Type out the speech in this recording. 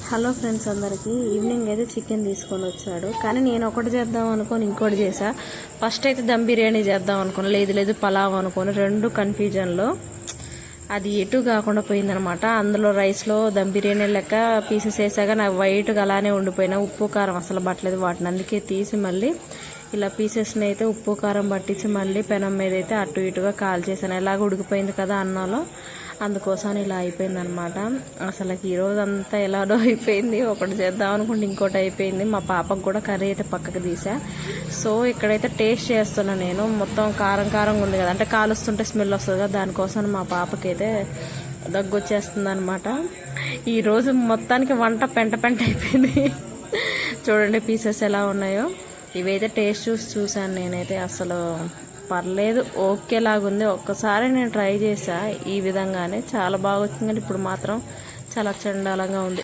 Hello friends అందరికీ evening అయితే chicken తీసుకొని వచ్చాడు. కానీ నేను ఒకటి చేద్దాం అనుకొని ఇంకోటి చేసా. ఫస్ట్ అయితే దమ్ బిర్యానీ చేద్దాం అనుకున్నా, లేదు పలావ్ అనుకోని రెండు కన్ఫ్యూజన్లో అది ఎటు కాకుండా పోయిందనమాట. అందులో రైస్లో దమ్ బిర్యానీ లెక్క పీసెస్ వేసాక నాకు వైట్గా అలానే ఉండిపోయినా, ఉప్పు కారం అసలు పట్టలేదు వాటిని. అందుకే తీసి మళ్ళీ ఇలా పీసెస్ని అయితే ఉప్పు కారం పట్టించి మళ్ళీ పెనం మీద అయితే అటు ఇటుగా కాల్ చేశాను. ఎలాగ ఉడికిపోయింది కదా అన్నంలో, అందుకోసం ఇలా అయిపోయింది అనమాట. అసలు ఈరోజు అంతా ఎలాడో అయిపోయింది. ఒకటి చేద్దాం అనుకుంటే ఇంకోటి అయిపోయింది. మా పాపకు కూడా కర్రీ అయితే పక్కకు తీసా. సో ఇక్కడైతే టేస్ట్ చేస్తున్నా నేను. మొత్తం కారం కారంగా ఉంది కదా, అంటే కాలుస్తుంటే స్మెల్ వస్తుంది కదా, దానికోసం మా పాపకైతే దగ్గు వచ్చేస్తుంది అనమాట. ఈరోజు మొత్తానికి వంట పెంట అయిపోయింది. చూడండి పీసెస్ ఎలా ఉన్నాయో. ఇవైతే టేస్ట్ చూసాను నేనైతే. అసలు పర్లేదు, ఓకేలాగుంది. ఒక్కసారి నేను ట్రై చేసా ఈ విధంగానే, చాలా బాగా వచ్చింది. కానీ ఇప్పుడు మాత్రం చాలా చండాలంగా ఉంది.